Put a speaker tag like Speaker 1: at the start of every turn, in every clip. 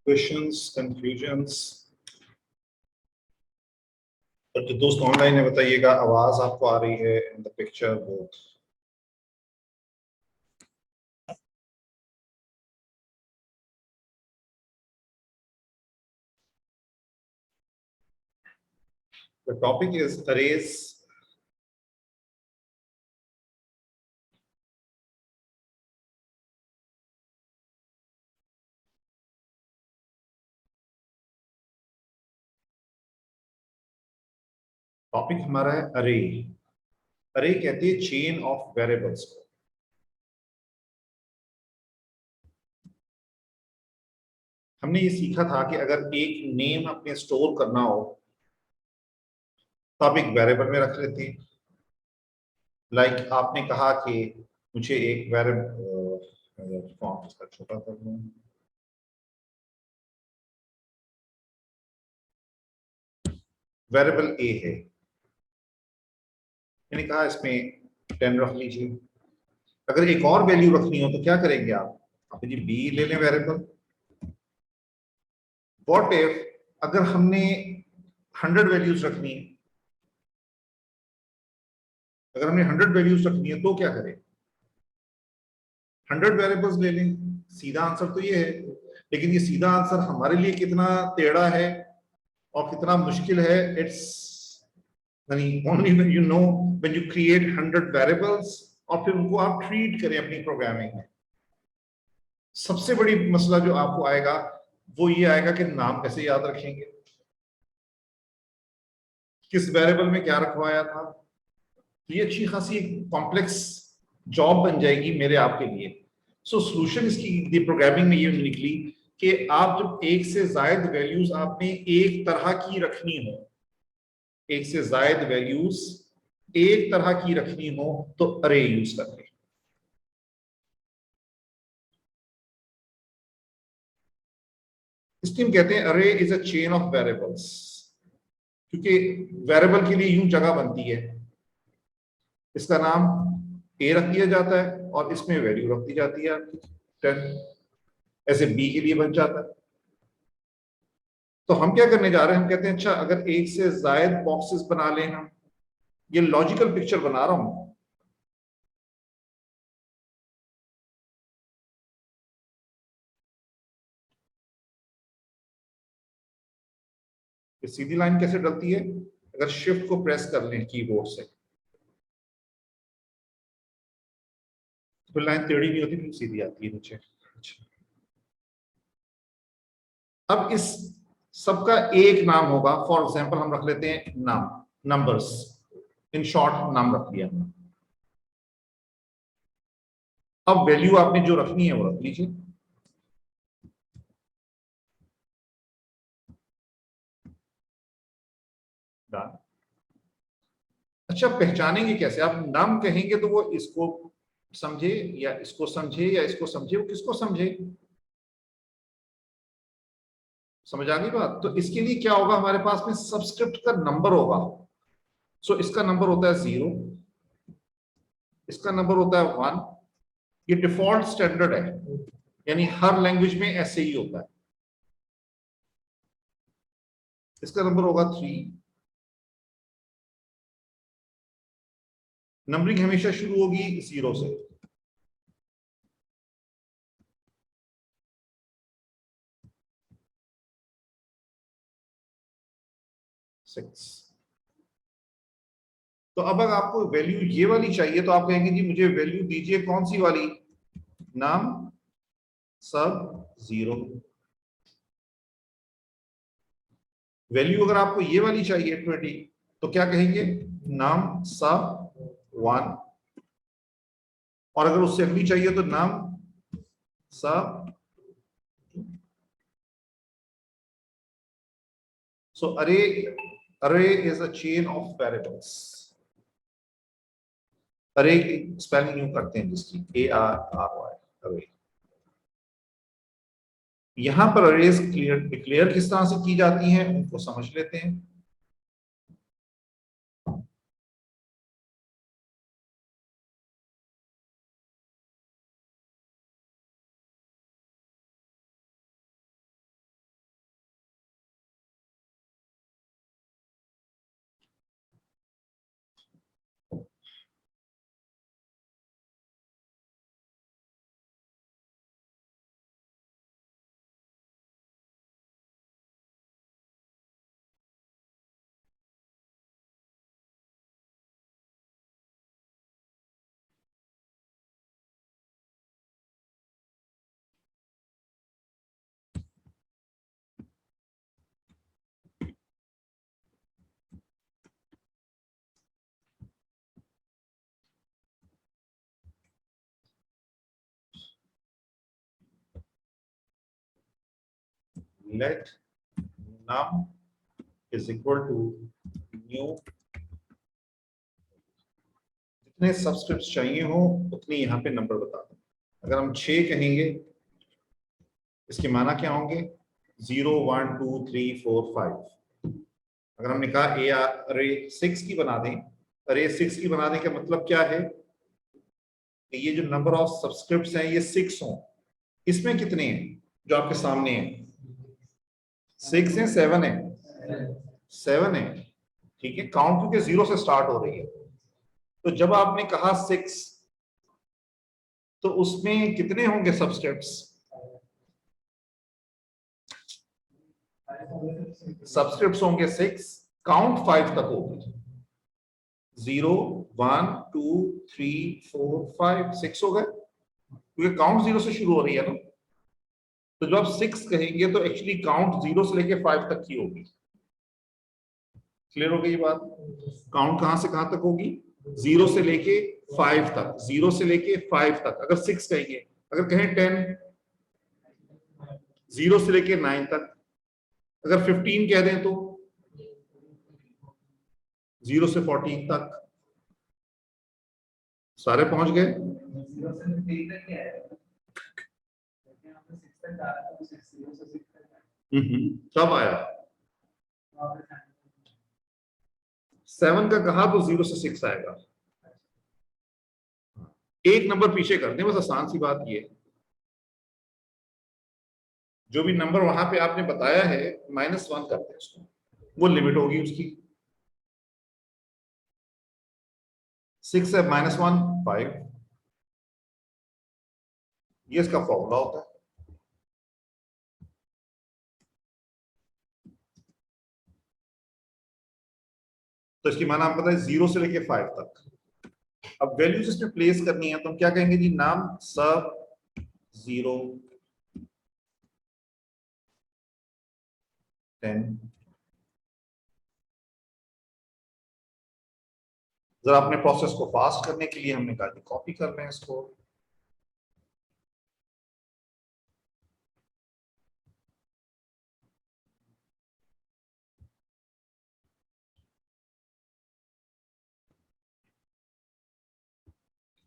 Speaker 1: Questions, confusions? और जो दोस्त ऑनलाइन है बताइएगा, आवाज आपको आ रही है in the picture both? The topic is arrays. Topic हमारा है अरे. अरे कहते हैं चेन ऑफ वेरिएबल्स को. हमने ये सीखा था कि अगर एक नेम अपने स्टोर करना हो तो आप एक वेरिएबल में रख लेते हैं. लाइक आपने कहा कि मुझे एक वेरिएबल, फॉन्ट इसका छोटा कर लूं. वेरिएबल ए है, मैंने कहा इसमें 10 रख लीजिए. अगर एक और वैल्यू रखनी हो तो क्या करेंगे आप जी बी ले लें वेरिएबल. व्हाट इफ अगर हमने 100 वैल्यूज रखनी है, अगर हमने 100 वैल्यूज रखनी है तो क्या करें? 100 वेरिएबल्स ले लें. सीधा आंसर तो ये है, लेकिन ये सीधा आंसर हमारे लिए कितना टेढ़ा है और कितना मुश्किल है. It's only when you create 100 variables और फिर उनको आप ट्रीट करें अपनी प्रोग्रामिंग में. सबसे बड़ी मसला जो आपको आएगा वो ये आएगा कि नाम कैसे याद रखेंगे, किस वेरिएबल में क्या रखवाया था. तो ये अच्छी खासी कॉम्प्लेक्स जॉब बन जाएगी मेरे आपके लिए. सो सॉल्यूशन इसकी प्रोग्रामिंग में ये निकली कि आप जब एक से ज्यादा वैल्यूज आपने एक तरह की रखनी हो, एक से ज्यादा वैल्यूज एक तरह की रखनी हो तो अरे यूज करते हैं. इसलिए हम कहते हैं अरे is a chain of variables, क्योंकि वेरिएबल के लिए यूं जगह बनती है, इसका नाम ए रख दिया जाता है और इसमें वैल्यू रख दी जाती है आपकी 10. ऐसे बी के लिए बन जाता है. तो हम क्या करने जा रहे हैं, हम कहते हैं अच्छा अगर एक से ज्यादा बॉक्सेस बना लें हम, ये लॉजिकल पिक्चर बना रहा हूं. ये सीधी लाइन कैसे डलती है? अगर शिफ्ट को प्रेस कर लें कीबोर्ड से तो लाइन टेढ़ी नहीं होती, फिर सीधी आती है नीचे. अच्छा, अब इस सबका एक नाम होगा. फॉर एग्जांपल हम रख लेते हैं नाम, नंबर्स. इन शॉर्ट नाम रख लिया हमने. अब वैल्यू आपने जो रखनी है वो रख लीजिए. डन. अच्छा, पहचानेंगे कैसे? आप नाम कहेंगे तो वो इसको समझे या इसको समझे या इसको समझे, वो किसको समझे? समझ आ गई बात? तो इसके लिए क्या होगा, हमारे पास में सबस्क्रिप्ट का नंबर होगा. सो इसका नंबर होता है 0, इसका नंबर होता है 1. ये डिफॉल्ट स्टैंडर्ड है, यानी हर लैंग्वेज में ऐसे ही होता है. इसका नंबर होगा 3. नंबरिंग हमेशा शुरू होगी 0 से. 6. तो अब अगर आपको वैल्यू ये वाली चाहिए तो आप कहेंगे जी मुझे वैल्यू दीजिए कौन सी वाली? नाम सब 0. वैल्यू अगर आपको ये वाली चाहिए 20 तो क्या कहेंगे? नाम सब 1. और अगर उससे अगली चाहिए तो नाम सब. सो अरे is a chain of variables. अरे की स्पेलिंग यूं करते हैं जिसकी ARRY, अरे. यहां पर अरेज क्लियर डिक्लेयर किस तरह से की जाती हैं उनको समझ लेते हैं. Let num is equal to new, जितने सबस्क्रिप्ट्स चाहिए हो उतने यहाँ पे नंबर बता दें। अगर हम 6 कहेंगे, इसके माना क्या होंगे? 0 1 2 3 4 5। अगर हमने कहा ए अरे 6 की बना दें, अरे 6 की बना दें का मतलब क्या है कि ये जो नंबर ऑफ सब्सक्रिप्ट्स हैं ये 6 हों। इसमें कितने हैं जो आपके सामने हैं? 6 है, 7 है? 7 है, ठीक है। काउंट क्योंकि 0 से स्टार्ट हो रही है, तो जब आपने कहा 6 तो उसमें कितने होंगे सब्सक्रिप्ट्स? सब्सक्रिप्ट्स होंगे 6, काउंट 5 तक होगी। 0 1 2 3 4 5 6 हो गए, क्योंकि काउंट 0 से शुरू हो रही है ना। तो जब आप 6 कहेंगे तो एक्चुअली काउंट 0 से लेके 5 तक की होगी। क्लियर हो गई ये बात? काउंट कहां से कहां तक होगी? 0 से लेके 5 तक, 0 से लेके 5 तक। अगर 6 कहेंगे, अगर कहें 10, 0 से लेके 9 तक। अगर 15 कह दें तो 0 से 14 तक। सारे पहुंच गए? कब आया? 7 का कहा तो 0 से 6 आएगा। एक नंबर पीछे कर दें, बस आसान सी बात ये। जो भी नंबर वहां पे आपने बताया है -1 करते हैं उसको, वो लिमिट होगी उसकी। 6 है -1 5, ये इसका फॉर्मूला होता है। तो इसकी माना आपको पता है 0 से लेके 5 तक। अब वैल्यूज इसमें प्लेस करनी है तो हम क्या कहेंगे जी? नाम सब 0 10। जरा अपने प्रोसेस को फास्ट करने के लिए हमने कहा कि कॉपी कर रहे हैं इसको।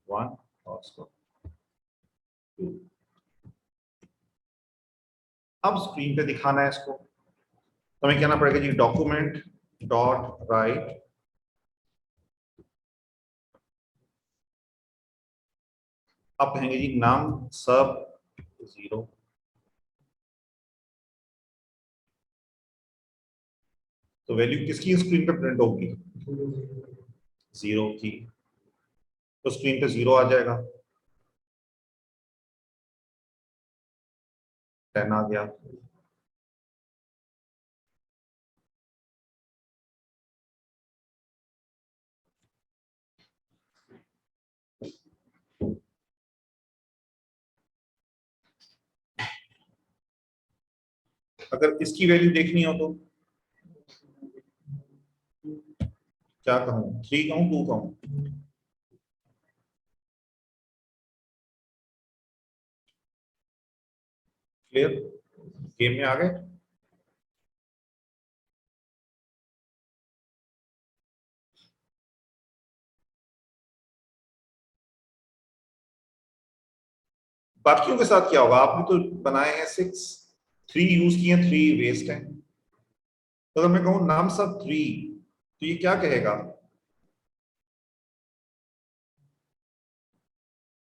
Speaker 1: वन और इसको 2। अब स्क्रीन पे दिखाना है इसको, तो हमें कहना पड़ेगा जी डॉक्यूमेंट डॉट राइट आप कहेंगे जी नाम सब 0। तो वैल्यू किसकी स्क्रीन पे प्रिंट होगी? 0 की। तो स्क्रीन पे 0 आ जाएगा, 10 आ गया। अगर इसकी वैल्यू देखनी हो तो क्या कहूं? 3 कहूं, 2 कहूं? क्लियर? गेम में आ गए? बाकियों के साथ क्या होगा? आपने तो बनाए हैं 6, 3 यूज किए, 3 वेस्ट हैं। तो अगर मैं कहूं नाम सब 3, तो ये क्या कहेगा?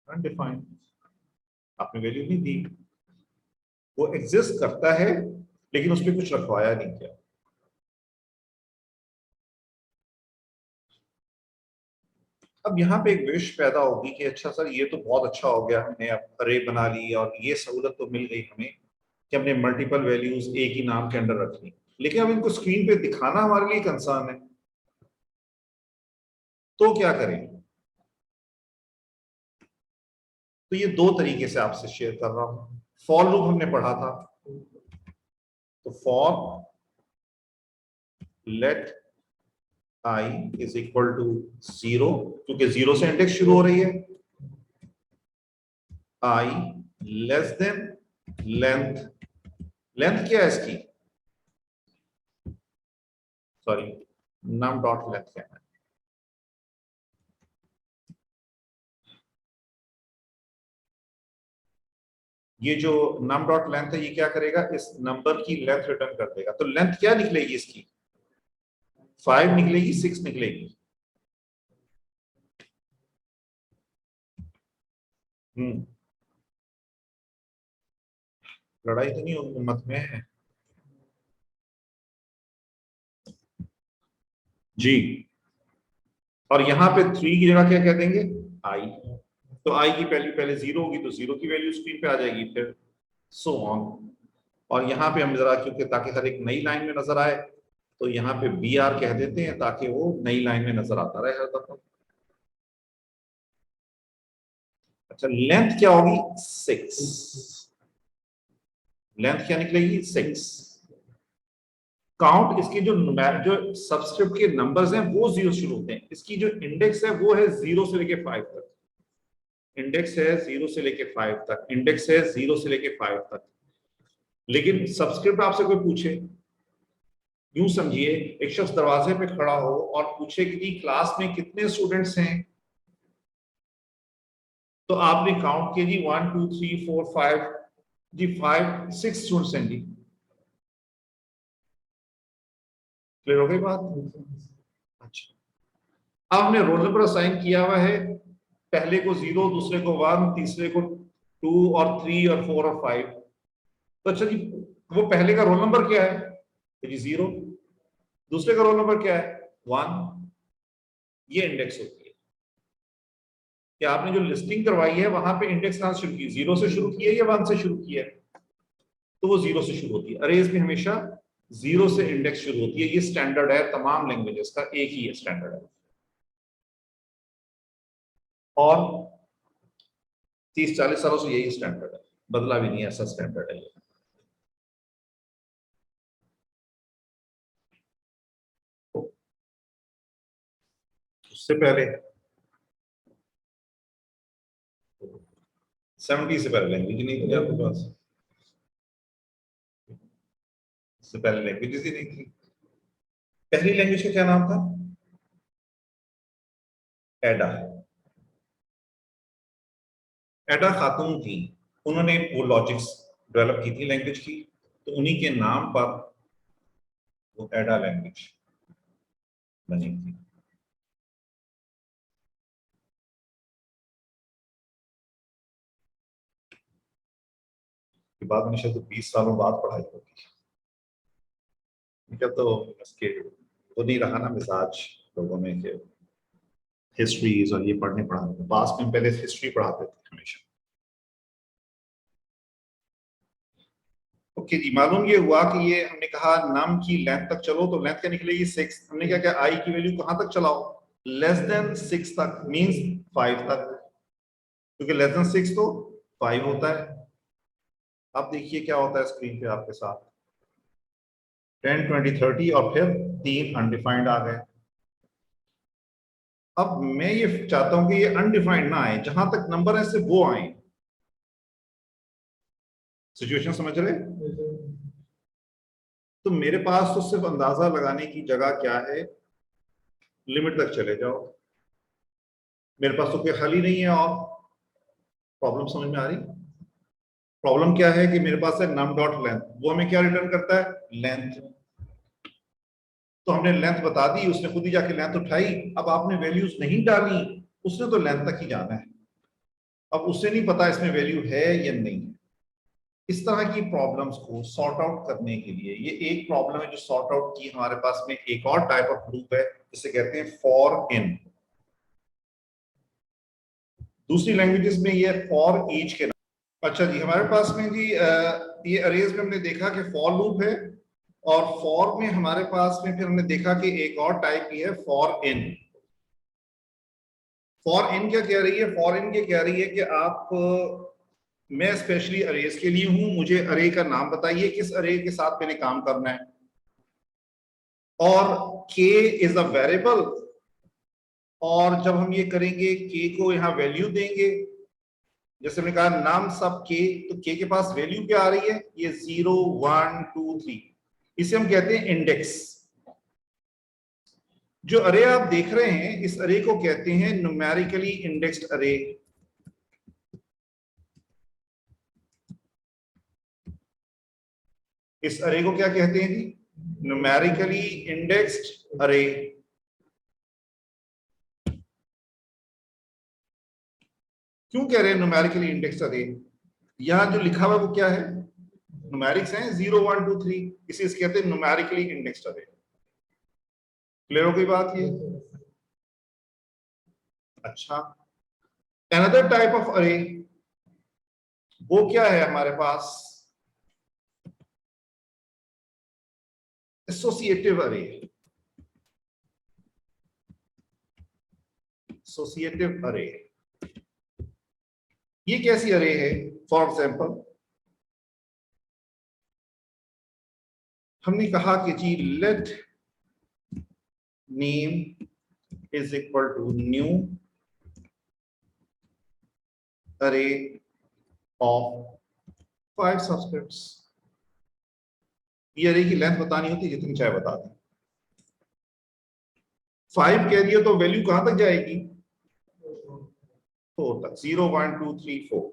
Speaker 1: अनडिफाइंड। आपने वैल्यू नहीं दी, वो एग्जिस्ट करता है लेकिन उसमें कुछ रखवाया नहीं किया। अब यहाँ पे एक विश पैदा होगी कि अच्छा सर ये तो बहुत अच्छा हो गया, हमने अब अरे बना ली और ये सहूलत तो मिल गई हमें कि हमने मल्टीपल वैल्यूज एक ही नाम के अंदर रख ली, लेकिन अब इनको स्क्रीन पे दिखाना हमारे लिए कंसर्न है, तो क्या करें? तो ये 2 तरीके से आपसे शेयर कर रहा हूं। फॉर लूप हमने पढ़ा था, तो for let i is equal to 0, क्योंकि 0 से इंडेक्स शुरू हो रही है। i less than length length क्या है इसकी, सॉरी नम डॉट लेंथ क्या है, ये जो नम डॉट लेंथ है ये क्या करेगा, इस नंबर की लेंथ रिटर्न कर देगा। तो लेंथ क्या निकलेगी इसकी, 5 निकलेगी, 6 निकलेगी। लड़ाई तो नहीं होगी मत में है जी। और यहाँ पे 3 की जगह क्या कह देंगे, आई। तो आई की वैल्यू पहले 0 होगी तो 0 की वैल्यू स्क्रीन पे आ जाएगी, फिर सो ऑन। और यहाँ पे हम जरा, क्योंकि ताकि हर एक नई लाइन में नजर आए, तो यहाँ पे बी आर कह देते हैं ताकि वो नई लाइन में नजर आता रहे हर दफा। अच्छा, लेंथ क्या होगी, 6। लेंथ क्या निकलेगी, 6। काउंट इसके जो सबस्क्रिप्ट के नंबर्स हैं वो 0 शुरू होते हैं, इसकी जो इंडेक्स है वो है 0 से लेके 5 तक। इंडेक्स है 0 से लेके 5 तक, इंडेक्स है 0 से लेके 5 तक। लेकिन सबस्क्रिप्ट आपसे कोई पूछे, यूं समझिए एक शख्स दरवाजे पे खड़ा हो और पूछे कि क्लास में कितने स्टूडेंट्स हैं, तो आपने काउंट किया जी 1 2 3 4 5, जी 5 6 स्टूडेंट्स हैं जी। क्लियर हो गई बात। अच्छा, अब हमने रोल नंबर असाइन किया हुआ है, पहले को 0, दूसरे को 1, तीसरे को 2 और 3 और 4 और 5। तो अच्छा जी, वो पहले का रोल नंबर क्या है, तो जी 0। दूसरे का रोल नंबर क्या है, 1। ये इंडेक्स होती है कि आपने जो लिस्टिंग करवाई है वहां पे इंडेक्स कहां से शुरू की, 0 से शुरू की है या 1 से शुरू किया है, तो वो 0 से शुरू होती है। अरेज में हमेशा 0 से इंडेक्स शुरू होती है, ये स्टैंडर्ड है तमाम लैंग्वेजेस का, एक ही है स्टैंडर्ड है। और 30-40 सालों से यही स्टैंडर्ड है, बदला भी नहीं है, ऐसा स्टैंडर्ड है ये। उससे पहले 70 से पहले लैंग्वेज नहीं थी आपके पास, उससे पहले लैंग्वेजेस ही नहीं थी। पहली लैंग्वेज का क्या नाम था, एडा। एडा खातून थी, उन्होंने वो लॉजिक्स डेवलप की थी लैंग्वेज की, तो उन्हीं के नाम पर वो एडा लैंग्वेज बनी थी। के बाद में शायद 20 सालों बाद पढ़ाई होगी, क्या तो इसके तो नहीं रहा ना मिजाज लोगों में कि हिस्ट्रीज और ये पढ़ने पढ़ाने। पास में पहले हिस्ट्री पढ़ाते थे हमेशा। ओके जी, मालूम ये हुआ कि ये हमने कहा नम की लेंथ तक चलो, तो लेंथ क्या निकलेगी, 6। हमने क्या क्या आई की वैल्यू कहां तक चलाओ, लेस देन 6 तक, मींस 5 तक, क्योंकि लेस देन 6 तो 5 होता है। अब देखिए क्या होता है स्क्रीन पे आपके साथ, 10 20 30 और फिर 3 अनडिफाइंड आ गए। अब मैं ये चाहता हूं कि ये अनडिफाइंड ना आए, जहां तक नंबर है सिर्फ वो आए। सिचुएशन समझ रहे, तो मेरे पास तो सिर्फ अंदाजा लगाने की जगह क्या है, लिमिट तक चले जाओ, मेरे पास तो कोई हल ही नहीं है। और प्रॉब्लम समझ में आ रही, प्रॉब्लम क्या है कि मेरे पास है नम डॉट लेंथ, वो हमें क्या रिटर्न करता है, लेंथ। तो हमने लेंथ बता दी, उसने खुद ही जाके लेंथ उठाई। अब आपने वैल्यूज नहीं डाली, उसने तो लेंथ तक ही जाना है, अब उससे नहीं पता इसमें वैल्यू है या नहीं। इस तरह की प्रॉब्लम्स को सॉर्ट आउट करने के लिए, ये एक प्रॉब्लम है जो सॉर्ट आउट की हमारे पास में एक और टाइप ऑफ ग्रुप है जिसे कहते हैं फॉर इन। दूसरी लैंग्वेजेस में ये फॉर ईच के नाम। अच्छा जी, हमारे पास में जी ये अरेज में हमने देखा कि फॉर लूप है, और फॉर में हमारे पास में फिर हमने देखा कि एक और टाइप की है फॉर इन। फॉर इन क्या कह रही है, फॉर इन ये कह रही है कि आप मैं स्पेशली अरेज के लिए हूं, मुझे अरे का नाम बताइए, किस अरे के साथ मैंने काम करना है। और k इज अ वेरिएबल, और जब हम ये करेंगे k को यहां वैल्यू देंगे, जैसे हमने कहा नाम सब के, तो के के पास वैल्यू क्या आ रही है, ये 0 1 2 3, इसे हम कहते हैं इंडेक्स। जो अरे आप देख रहे हैं इस अरे को कहते हैं न्यूमेरिकली इंडेक्स्ड अरे। इस अरे को क्या कहते हैं जी, न्यूमेरिकली इंडेक्स्ड अरे। क्यों कह रहे हैं न्यूमेरिकली इंडेक्स्ड अरे, यहां जो लिखा हुआ है वो क्या है, न्यूमेरिक्स हैं 0 1 2 3, इसे कहते हैं न्यूमेरिकली इंडेक्स्ड अरे। क्लियर हो गई बात ये। अच्छा, अनदर टाइप ऑफ अरे, वो क्या है हमारे पास, एसोसिएटिव अरे। एसोसिएटिव अरे, ये कैसी अरे है, फॉर एग्जांपल हमने कहा कि जी let name is equal to new array of 5 subscripts. ये अरे की लेंथ बतानी होती है, जितनी चाहे बता दें। 5 कह दिया तो वैल्यू कहां तक जाएगी, 4 तक, 0 1 2 3 4।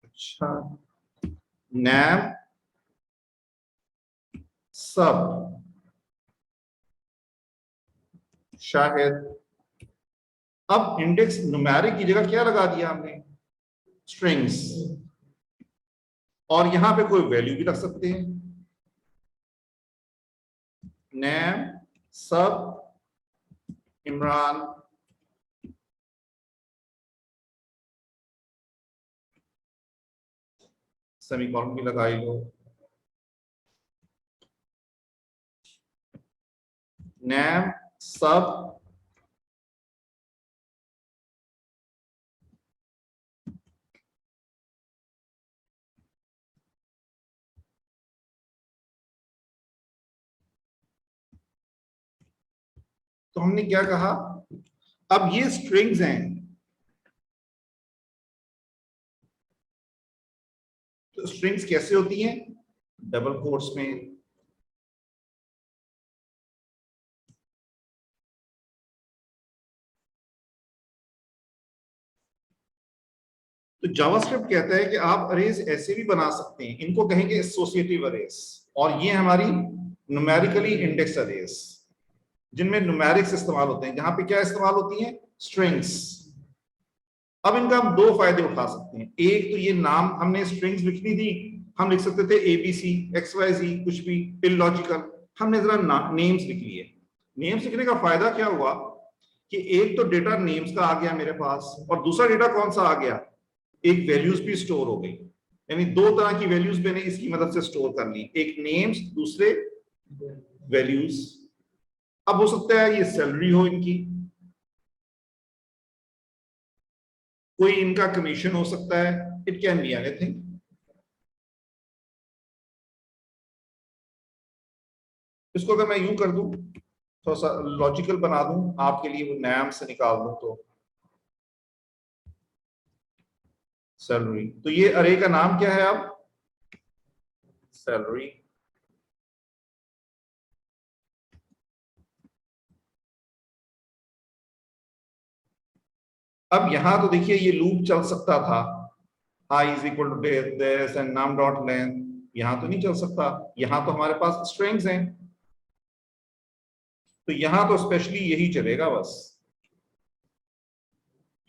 Speaker 1: अच्छा, नैम सब शाहिद, अब इंडेक्स न्यूमेरिक की जगह क्या लगा दिया हमने, स्ट्रिंग्स, और यहां पे कोई वैल्यू भी रख सकते हैं, नैम सब इमरान, सेमीकोलन भी लगाई लो, नैम सब तो हमने क्या कहा, अब ये स्ट्रिंग्स हैं, तो स्ट्रिंग्स कैसे होती हैं, डबल कोट्स में। तो जावास्क्रिप्ट कहता है कि आप अरेज ऐसे भी बना सकते हैं, इनको कहेंगे एसोसिएटिव अरेज, और ये हमारी न्यूमेरिकली इंडेक्स अरेज, जिनमें न्यूमेरिक्स इस्तेमाल होते हैं, जहां पे क्या इस्तेमाल होती हैं, स्ट्रिंग्स। अब इनका हम दो फायदे उठा सकते हैं, एक तो ये नाम हमने स्ट्रिंग्स लिखनी थी, हम लिख सकते थे एबीसी XYZ कुछ भी इलॉजिकल, हमने जरा नेम्स लिख लिए। नेम्स लिखने का फायदा क्या हुआ कि एक तो डेटा नेम्स का आ गया मेरे पास, और दूसरा डेटा कौन सा आ गया, एक वैल्यूज भी स्टोर हो गई, यानी दो तरह की वैल्यूज मैंने इसकी मदद से स्टोर कर ली, एक नेम्स दूसरे वैल्यूज। अब हो सकता है ये सैलरी हो इनकी, कोई इनका कमीशन हो सकता है, इट कैन बी एनीथिंग। इसको अगर मैं यूं कर दूं, थोड़ा सा लॉजिकल बना दूं आपके लिए, वो नाम से निकाल दूं, तो सैलरी, तो ये अरे का नाम क्या है अब, सैलरी। अब यहां तो देखिए ये लूप चल सकता था, i is equal to this and num dot length, यहां तो नहीं चल सकता, यहां तो हमारे पास स्ट्रिंग्स हैं, तो यहां तो स्पेशली यही चलेगा बस।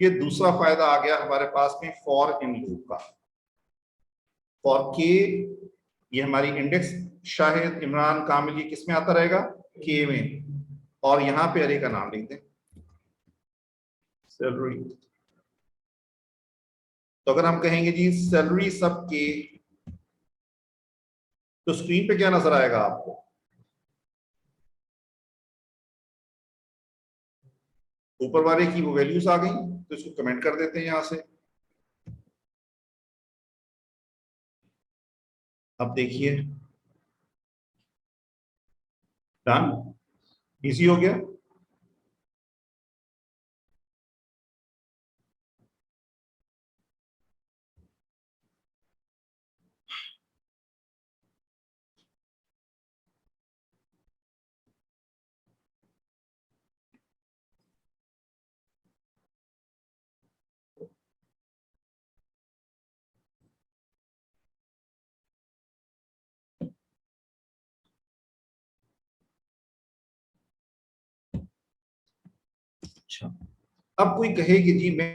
Speaker 1: ये दूसरा फायदा आ गया हमारे पास में फॉर इन लूप का। फॉर के, ये हमारी इंडेक्स शाहिद इमरान कामिल ये किस में आता रहेगा, के में, और यहां पे अरे का नाम लिख दें सैलरी। तो अगर हम कहेंगे जी सैलरी सब के, तो स्क्रीन पे क्या नजर आएगा आपको, ऊपर वाले की वो वैल्यूज आ गई, तो इसको कमेंट कर देते हैं यहां से। अब देखिए, डन, इजी हो गया। अच्छा, अब कोई कहे कि जी मैं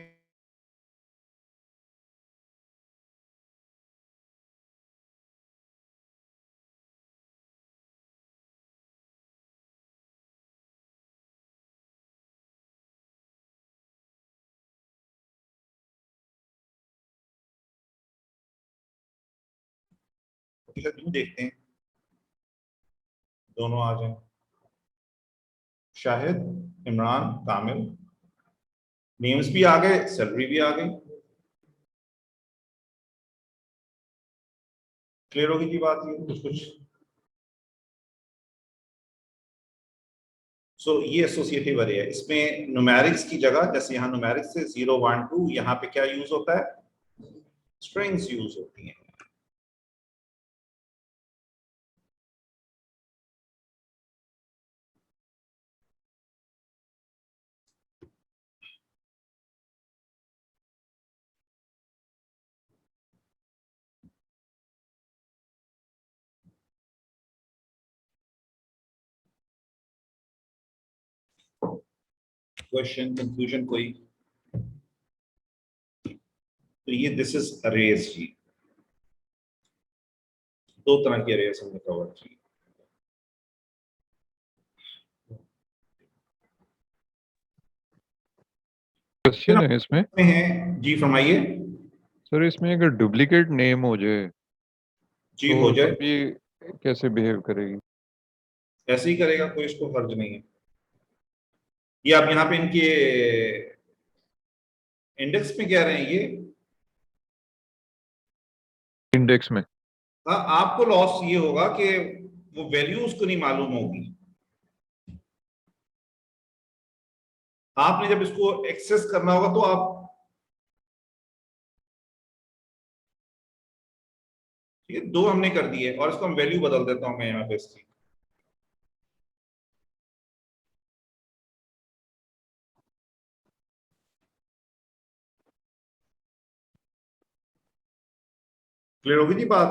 Speaker 1: क्यों देखते हैं, दोनों आ जाए, शाहिद, इमरान, कामिल, नेम्स भी आ गए, सैलरी भी आ गई। क्लियर होगी जी बात, ये कुछ कुछ। ये एसोसिएटिव अरे है, इसमें न्यूमेरिक्स की जगह, जैसे यहाँ न्यूमेरिक्स से 0 1 2, यहाँ पे क्या यूज होता है, स्ट्रिंग्स यूज होती हैं। क्वेश्चन कंफ्यूजन कोई? तो ये दिस इज अरेज जी, दो तरह की अरेज हमने कवर की।
Speaker 2: क्वेश्चन है इसमें
Speaker 1: है जी, फरमाइए।
Speaker 2: सर, इसमें अगर डुप्लीकेट नेम हो जाए
Speaker 1: जी हो
Speaker 2: तो
Speaker 1: जाए,
Speaker 2: तब ये कैसे बिहेव करेगी?
Speaker 1: ऐसे ही करेगा, कोई इसको हर्ज नहीं है। ये आप यहाँ पे इनके इंडेक्स में कह रहे हैं ये।
Speaker 2: इंडेक्स में
Speaker 1: हाँ, आपको लॉस ये होगा कि वो वैल्यू उसको नहीं मालूम होगी। आपने जब इसको एक्सेस करना होगा तो आप, ठीक है, दो हमने कर दिए और इसको हम वैल्यू बदल देता हूं मैं यहाँ पे इसकी। क्लियर होगी जी बात?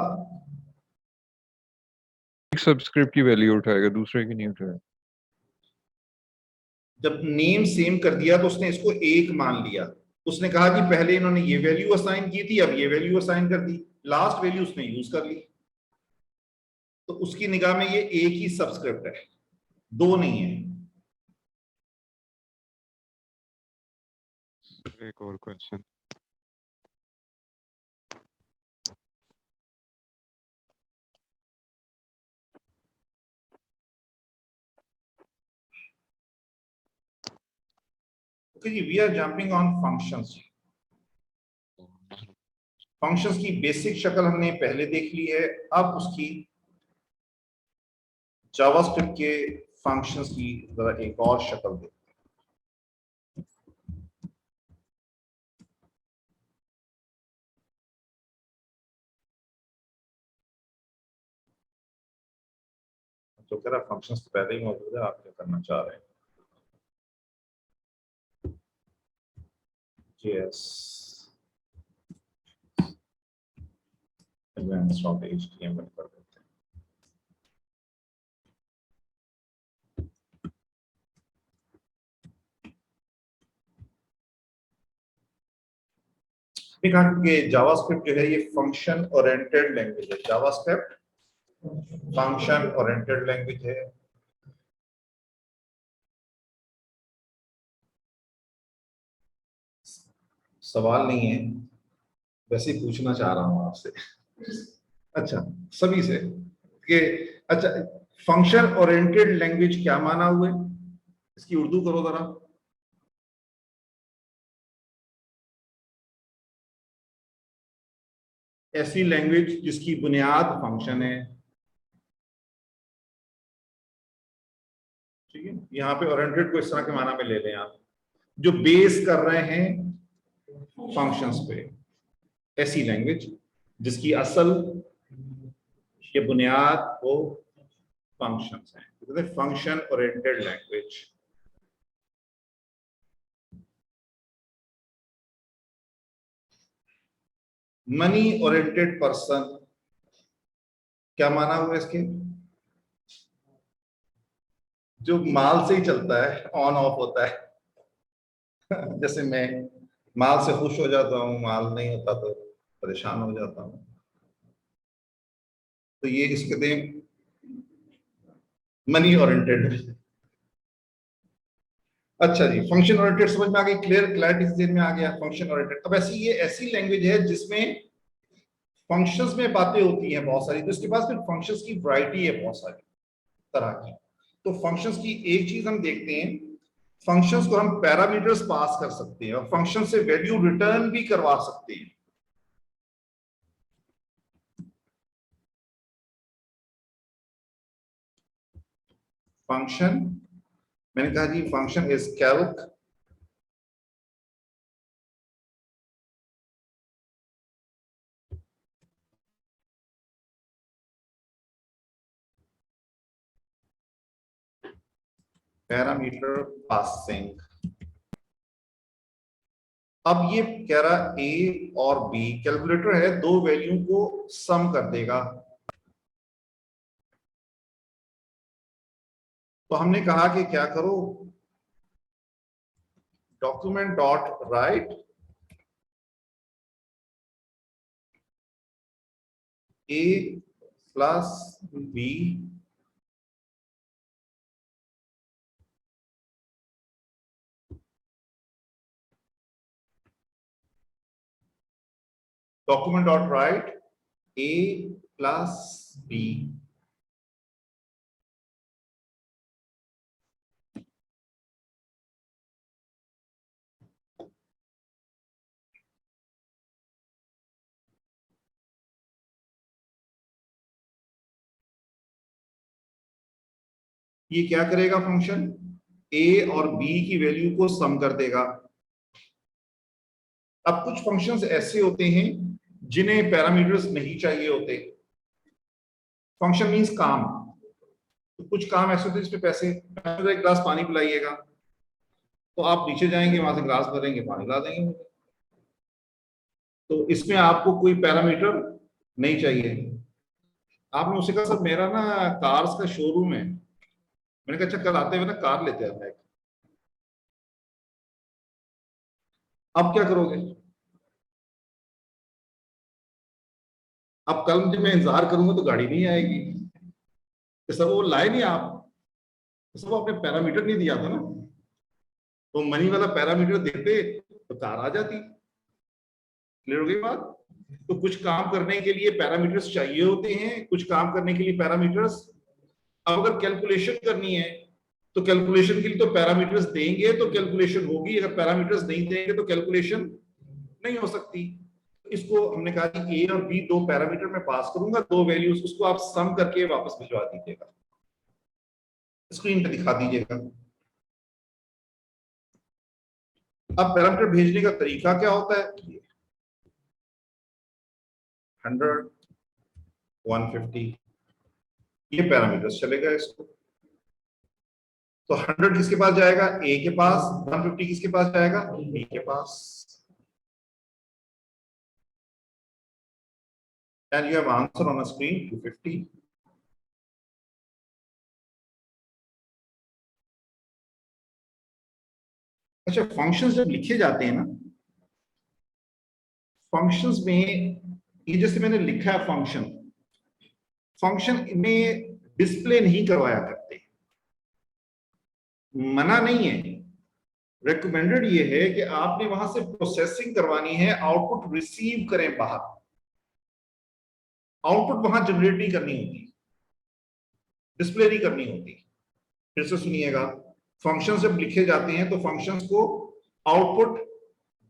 Speaker 2: एक सबस्क्रिप्ट की वैल्यू उठाएगा, दूसरे की नहीं उठाएगा।
Speaker 1: जब नेम सेम कर दिया तो उसने इसको एक मान लिया। उसने कहा कि पहले इन्होंने ये वैल्यू असाइन की थी, अब ये वैल्यू असाइन कर दी, लास्ट वैल्यू उसने यूज कर ली, तो उसकी निगाह में ये एक ही सबस्क्रिप्ट है, दो नहीं है।
Speaker 3: एक और क्वेश्चन।
Speaker 1: ओके जी, we are jumping on functions. Functions की बेसिक शक्ल हमने पहले देख ली है, अब उसकी जावास्क्रिप्ट के फंक्शंस की जरा एक और शक्ल देखते हैं। तो कह रहा फंक्शंस तो पहले ही मौजूद है, आप क्या करना चाह रहे हैं? JS एडवांस्ड डॉट HTML कर देते हैं। कहा कि जावास्क्रिप्ट जो है ये फंक्शन ओरिएंटेड लैंग्वेज है। जावास्क्रिप्ट फंक्शन ओरिएंटेड लैंग्वेज है। सवाल नहीं है, वैसे ही पूछना चाह रहा हूं आपसे। अच्छा, सभी से कि अच्छा, फंक्शन ओरिएंटेड लैंग्वेज क्या माना हुआ है, इसकी उर्दू करो जरा। ऐसी लैंग्वेज जिसकी बुनियाद फंक्शन है। ठीक है, यहाँ पे ओरिएंटेड को इस तरह के माना में ले लें आप, जो बेस कर रहे हैं फंक्शंस पे। ऐसी लैंग्वेज जिसकी असल ये बुनियाद वो फंक्शंस हैं, function oriented language. Money oriented person क्या माना हुआ है इसके, जो माल से ही चलता है, ऑन ऑफ होता है। जैसे मैं माल से खुश हो जाता हूँ, माल नहीं होता तो परेशान हो जाता हूँ। तो ये इसके दें मनी ओरिएंटेड। अच्छा जी, फंक्शन ओरिएंटेड समझ में आ गई, क्लैरिटी में आ गया फंक्शन ओरिएंटेड। अब ऐसी ये ऐसी लैंग्वेज है जिसमें फंक्शंस में बातें होती हैं बहुत सारी, तो इसके पास फिर फंक्शंस की वैरायटी है बहुत सारी तरह की। तो फंक्शंस की एक चीज हम देखते हैं, फंक्शंस को हम पैरामीटर्स पास कर सकते हैं और फंक्शन से वैल्यू रिटर्न भी करवा सकते हैं। फंक्शन, मैंने कहा जी function is calc parameter passing. अब ये कह रहा ए और बी कैलकुलेटर है, दो वैल्यू को सम कर देगा। तो हमने कहा कि क्या करो, document dot write A plus B document dot write A plus B. ये क्या करेगा फंक्शन, ए और बी की वैल्यू को सम कर देगा। अब कुछ फंक्शंस ऐसे होते हैं जिन्हें पैरामीटर्स नहीं चाहिए होते। फंक्शन मींस काम, तो कुछ काम ऐसे होते हैं जिसपे पैसे, एक गिलास पानी पिलाइएगा, तो आप नीचे जाएंगे, वहां से गिलास भरेंगे, पानी ला देंगे। तो इसमें आपको कोई पैरामीटर नहीं चाहिए। आपने उसे कहा सर मेरा ना कार्स का शोरूम है, मैंने कहा अच्छा कल आते हुए ना कार लेते आना है। अब क्या करोगे, अब कल जब मैं इंतजार करूंगा तो गाड़ी नहीं आएगी, तो सब वो लाए नहीं आप, तो सब आपने पैरामीटर नहीं दिया था ना, तो मनी वाला पैरामीटर देते तो कार आ जाती। क्लियर हो गई बात। तो कुछ काम करने के लिए पैरामीटर्स चाहिए होते हैं, कुछ काम करने के लिए पैरामीटर्स, अब अगर कैलकुलेशन करनी है तो कैलकुलेशन के लिए तो पैरामीटर्स देंगे तो कैलकुलेशन होगी, अगर पैरामीटर्स नहीं देंगे तो कैलकुलेशन नहीं हो सकती। इसको हमने कहा कि ए और बी दो पैरामीटर में पास करूंगा, दो वैल्यूज, उसको आप सम करके वापस भिजवा दीजिएगा, स्क्रीन पे दिखा दीजिएगा। अब पैरामीटर भेजने का तरीका क्या होता है, 100 150 ये पैरामीटर्स चलेगा इसको। तो 100 किसके पास जाएगा, ए के पास, 150 किसके पास जाएगा, बी के पास। And you have answer on screen 250। अच्छा, फंक्शंस जब लिखे जाते हैं ना, फंक्शंस में ये जैसे मैंने लिखा है फंक्शन, फंक्शन में डिस्प्ले नहीं करवाया करते, मना नहीं है, रिकमेंडेड ये है कि आपने वहां से प्रोसेसिंग करवानी है, आउटपुट रिसीव करें बाहर, आउटपुट वहां जनरेट नहीं करनी होती, डिस्प्ले नहीं करनी होती। फिर से सुनिएगा, फंक्शंस जब लिखे जाते हैं तो फंक्शंस को आउटपुट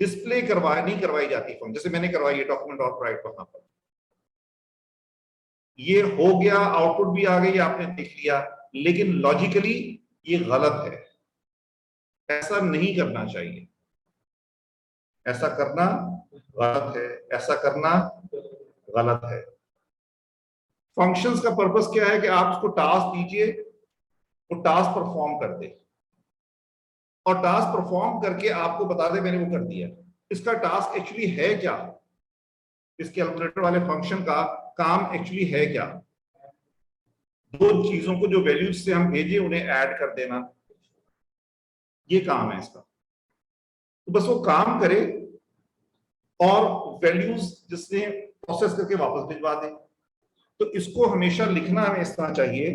Speaker 1: डिस्प्ले नहीं करवाई जाती फंक्शन, जैसे मैंने करवाई है डॉक्यूमेंट डॉट राइट, वहां पर ये हो गया, आउटपुट भी आ गई, आपने देख लिया, लेकिन लॉजिकली ये गलत है, ऐसा नहीं करना चाहिए, ऐसा करना गलत है, ऐसा करना गलत है। फंक्शंस का पर्पस क्या है कि आप उसको टास्क दीजिए, वो टास्क परफॉर्म कर दे, और टास्क परफॉर्म करके आपको बता दे मैंने वो कर दिया। इसका टास्क एक्चुअली है क्या, इस कैलकुलेटर वाले फंक्शन का काम एक्चुअली है क्या, दो चीजों को जो वैल्यूज से हम भेजे उन्हें ऐड कर देना, ये काम है इसका। तो बस वो काम करे और वैल्यूज जिसने प्रोसेस करके वापस भिजवा दे। तो इसको हमेशा लिखना हमें इस तरह चाहिए,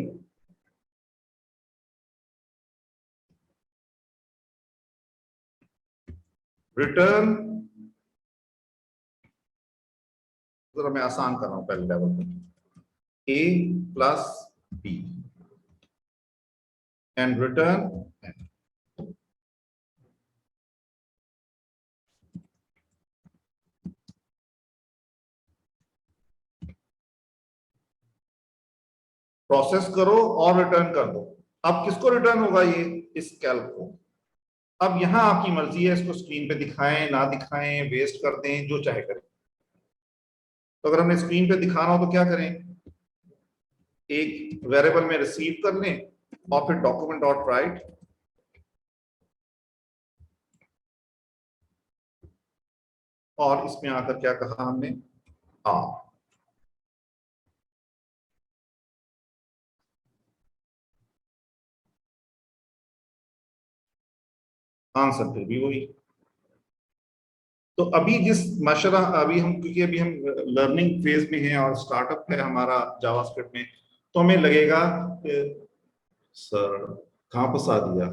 Speaker 1: रिटर्न, जरा मैं आसान कर रहा हूं पहले लेवल पे, a plus b and return n। Process करो और रिटर्न कर दो। अब किसको रिटर्न होगा? ये इस कैल्क को। अब यहां आपकी मर्जी है, इसको स्क्रीन पे दिखाएं ना दिखाएं, वेस्ट कर दें, जो चाहे करें। तो अगर हमें स्क्रीन पे दिखाना हो तो क्या करें, एक वेरिएबल में रिसीव कर लें और फिर डॉक्यूमेंट डॉट राइट और इसमें आकर क्या कहा हमने, आंसर फिर भी वही। तो अभी जिस माशाल्लाह अभी हम, क्योंकि अभी हम लर्निंग फेज में हैं और स्टार्टअप है हमारा जावास्क्रिप्ट में, तो हमें लगेगा सर कहां फंसा दिया,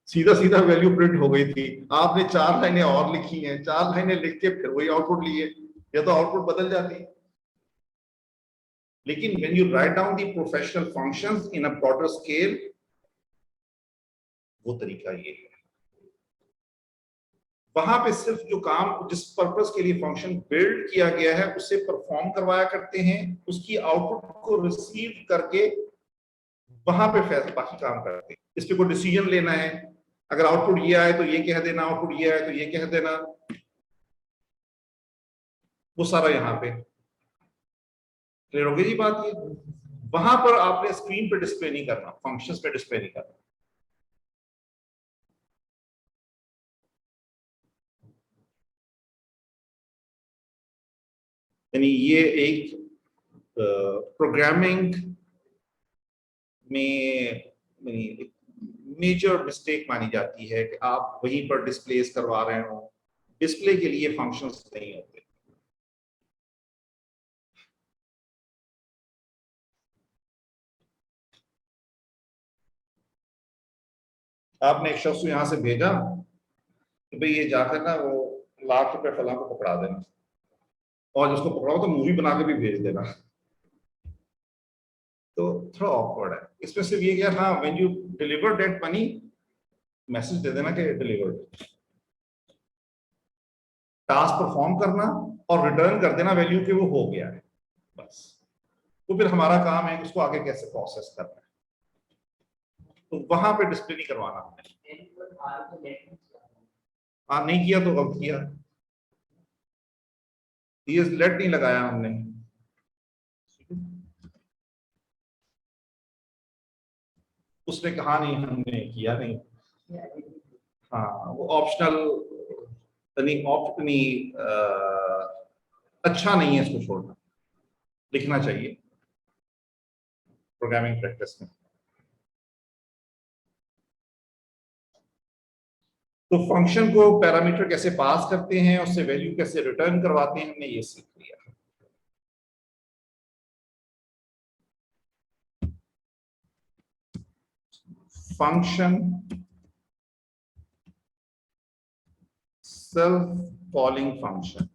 Speaker 1: सीधा सीधा वैल्यू प्रिंट हो गई थी, आपने 4 लाइनें और लिखी हैं, 4 लाइनें लिख के फिर वही आउटपुट लिए, या तो आउटपुट बदल जाती। लेकिन when you write down the professional functions in a broader scale, वो तरीका ये है। वहां पे सिर्फ जो काम जिस पर्पस के लिए फंक्शन बिल्ड किया गया है उसे परफॉर्म करवाया करते हैं, उसकी आउटपुट को रिसीव करके वहां पे फैसला बाकी काम करते हैं। इस पे कोई डिसीजन लेना है, अगर आउटपुट ये आए तो ये कह देना, आउटपुट ये आए तो ये कह देना, वो सारा यहाँ पे क्लियर हो गई जी बात। ये वहां पर आपने स्क्रीन पे डिस्प्ले नहीं करना, फंक्शंस पे डिस्प्ले नहीं करना। यानी ये एक प्रोग्रामिंग में मेजर मिस्टेक मानी जाती है कि आप वहीं पर डिस्प्लेस करवा रहे हो, डिस्प्ले के लिए फंक्शंस नहीं होते। आपने एक शख्स को यहां से भेजा कि भाई ये जाकर ना वो ₹1,00,000 फलां को पकड़ा देना, और जिसको पकड़ाओ तो मूवी बना के भी भेज देना। तो थोड़ा ऑकवर्ड है इसमें। सिर्फ ये क्या, हाँ when you deliver that money message दे देना कि डिलीवर्ड, टास्क परफॉर्म करना और रिटर्न कर देना वैल्यू के वो हो गया है बस। तो फिर हमारा काम है उसको आगे कैसे प्रोसेस करना है, तो वहां पे डिस्प्ले नहीं करवाना हमने। हाँ नहीं किया तो अब किया, ये लेट नहीं लगाया हमने। उसने कहा नहीं, हमने किया नहीं। हाँ वो ऑप्शनल नहीं, अच्छा नहीं है इसको छोड़ना, लिखना चाहिए प्रोग्रामिंग प्रैक्टिस में। तो फंक्शन को पैरामीटर कैसे पास करते हैं, उससे वैल्यू कैसे रिटर्न करवाते हैं, हमने ये सीख लिया। Function self calling function.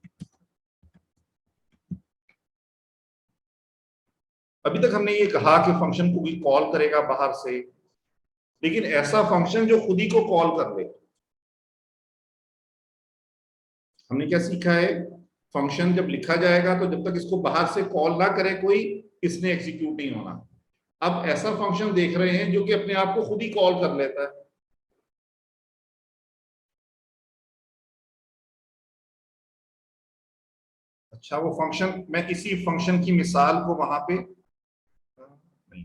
Speaker 1: अभी तक हमने ये कहा कि फंक्शन को भी कॉल करेगा बाहर से, लेकिन ऐसा फंक्शन जो खुद ही को कॉल कर ले। हमने क्या सीखा है, फंक्शन जब लिखा जाएगा तो जब तक इसको बाहर से कॉल ना करे कोई, इसने एग्जीक्यूट नहीं होना। अब ऐसा फंक्शन देख रहे हैं जो कि अपने आप को खुद ही कॉल कर लेता है। अच्छा वो फंक्शन, मैं किसी फंक्शन की मिसाल को वहां पे नहीं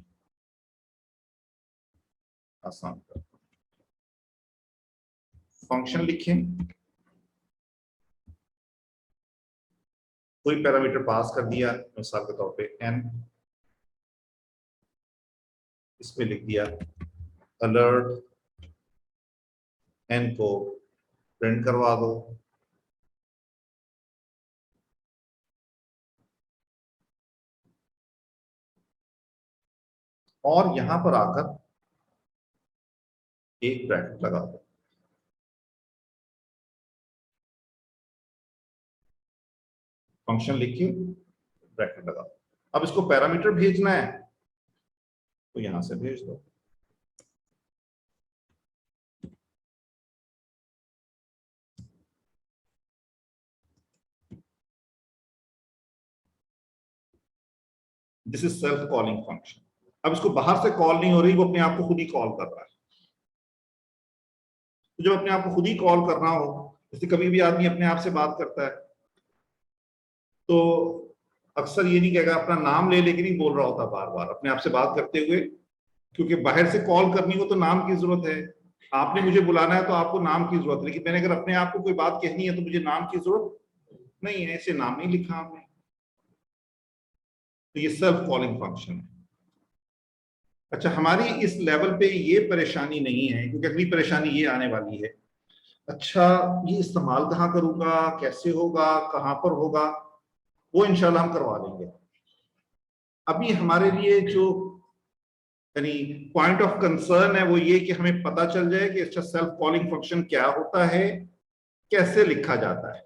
Speaker 1: आसान कर, फंक्शन लिखें, कोई पैरामीटर पास कर दिया, मिसाल के तौर पे n, इसमें लिख दिया अलर्ट n को प्रिंट करवा दो। और यहां पर आकर एक ब्रैकेट लगा दो। फंक्शन लिखिए, ब्रैकेट लगा दो। अब इसको पैरामीटर भेजना है तो यहां से भेज दो। This is self calling function. अब इसको बाहर से कॉल नहीं हो रही, वो अपने आप को खुद ही कॉल कर रहा है। तो जब अपने आप को खुद ही कॉल करना हो, जैसे कभी भी आदमी अपने आप से बात करता है तो अक्सर ये नहीं कहेगा, अपना नाम ले लेके नहीं बोल रहा होता बार बार अपने आप से बात करते हुए, क्योंकि बाहर से कॉल करनी हो तो नाम की जरूरत है। आपने मुझे बुलाना है तो आपको नाम की जरूरत है, लेकिन मैंने अगर अपने आप को कोई बात कहनी है तो मुझे नाम की जरूरत नहीं है, ऐसे नाम नहीं लिखा हमने। तो ये सेल्फ कॉलिंग फंक्शन है। अच्छा, हमारी इस लेवल पे ये परेशानी नहीं है, क्योंकि अगली परेशानी ये आने वाली है। अच्छा, ये इस्तेमाल कहाँ करूंगा, कैसे होगा, कहां पर होगा, वो इंशाल्लाह हम करवा लेंगे। अभी हमारे लिए जो यानी पॉइंट ऑफ कंसर्न है वो ये कि हमें पता चल जाए कि अच्छा सेल्फ कॉलिंग फंक्शन क्या होता है, कैसे लिखा जाता है।